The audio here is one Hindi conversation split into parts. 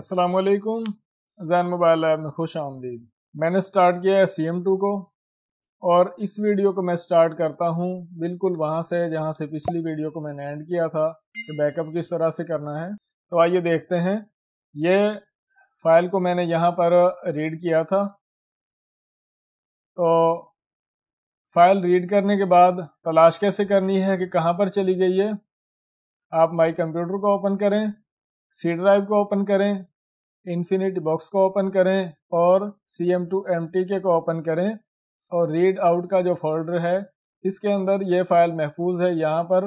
अस्सलाम वालेकुम। जैन मोबाइल लैब में खुश आमदीद। मैंने स्टार्ट किया है CM2 को और इस वीडियो को मैं स्टार्ट करता हूँ बिल्कुल वहाँ से जहाँ से पिछली वीडियो को मैंने एंड किया था कि बैकअप किस तरह से करना है। तो आइए देखते हैं। ये फाइल को मैंने यहाँ पर रीड किया था। तो फाइल रीड करने के बाद तलाश कैसे करनी है कि कहाँ पर चली गई है। आप माई कंप्यूटर को ओपन करें, सी ड्राइव को ओपन करें, इन्फिनिटी बॉक्स को ओपन करें और CM2 MTK को ओपन करें और रीड आउट का जो फोल्डर है इसके अंदर ये फाइल महफूज है। यहाँ पर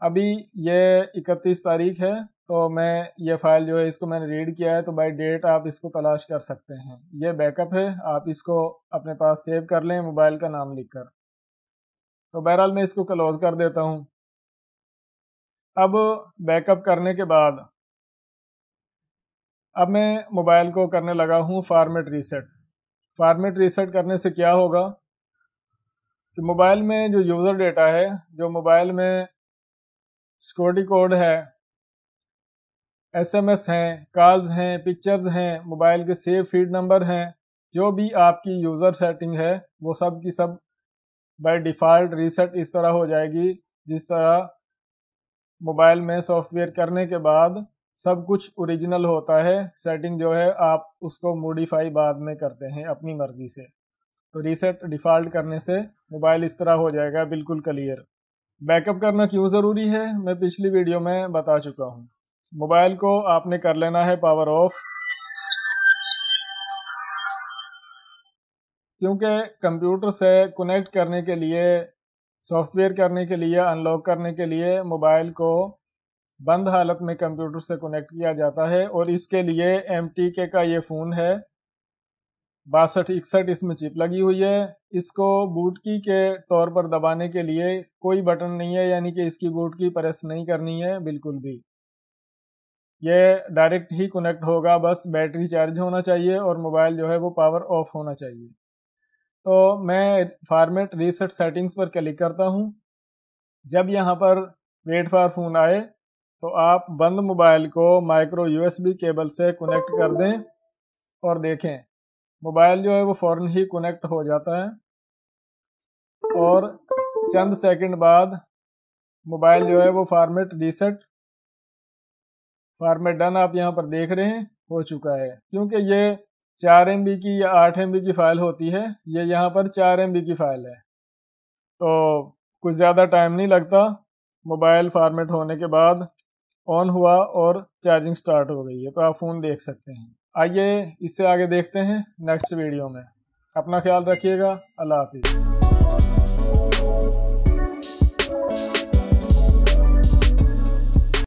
अभी ये 31 तारीख है तो मैं ये फाइल जो है इसको मैंने रीड किया है, तो बाय डेट आप इसको तलाश कर सकते हैं। ये बैकअप है, आप इसको अपने पास सेव कर लें मोबाइल का नाम लिखकर। तो बहरहाल मैं इसको क्लोज कर देता हूँ। अब बैकअप करने के बाद अब मैं मोबाइल को करने लगा हूँ फॉर्मेट रीसेट। फॉर्मेट रीसेट करने से क्या होगा कि मोबाइल में जो यूज़र डेटा है, जो मोबाइल में सिक्योरिटी कोड है, SMS हैं, कॉल्स हैं, पिक्चर्स हैं, मोबाइल के सेव फीड नंबर हैं, जो भी आपकी यूज़र सेटिंग है वो सब की सब बाय डिफ़ॉल्ट रीसेट इस तरह हो जाएगी जिस तरह मोबाइल में सॉफ्टवेयर करने के बाद सब कुछ ओरिजिनल होता है। सेटिंग जो है आप उसको मॉडिफाई बाद में करते हैं अपनी मर्जी से। तो रीसेट डिफ़ॉल्ट करने से मोबाइल इस तरह हो जाएगा बिल्कुल क्लियर। बैकअप करना क्यों ज़रूरी है मैं पिछली वीडियो में बता चुका हूँ। मोबाइल को आपने कर लेना है पावर ऑफ, क्योंकि कंप्यूटर से कनेक्ट करने के लिए, सॉफ्टवेयर करने के लिए, अनलॉक करने के लिए मोबाइल को बंद हालत में कंप्यूटर से कनेक्ट किया जाता है और इसके लिए MTK का ये फ़ोन है 6261, इसमें चिप लगी हुई है। इसको बूट की के तौर पर दबाने के लिए कोई बटन नहीं है, यानी कि इसकी बूट की प्रेस नहीं करनी है बिल्कुल भी। ये डायरेक्ट ही कनेक्ट होगा, बस बैटरी चार्ज होना चाहिए और मोबाइल जो है वो पावर ऑफ होना चाहिए। तो मैं फॉर्मेट रीसेट सेटिंग्स पर क्लिक करता हूँ। जब यहाँ पर वेट फॉर फोन आए तो आप बंद मोबाइल को माइक्रो USB केबल से कनेक्ट कर दें और देखें मोबाइल जो है वो फ़ौरन ही कनेक्ट हो जाता है और चंद सेकंड बाद मोबाइल जो है वो फॉर्मेट रीसेट, फॉर्मेट डन आप यहाँ पर देख रहे हैं हो चुका है। क्योंकि ये 4 MB की या 8 MB की फ़ाइल होती है, ये यहाँ पर 4 MB की फ़ाइल है। तो कुछ ज़्यादा टाइम नहीं लगता, मोबाइल फॉर्मेट होने के बाद ऑन हुआ और चार्जिंग स्टार्ट हो गई है। तो आप फ़ोन देख सकते हैं। आइए इससे आगे देखते हैं नेक्स्ट वीडियो में। अपना ख्याल रखिएगा। अल्लाह हाफिज़।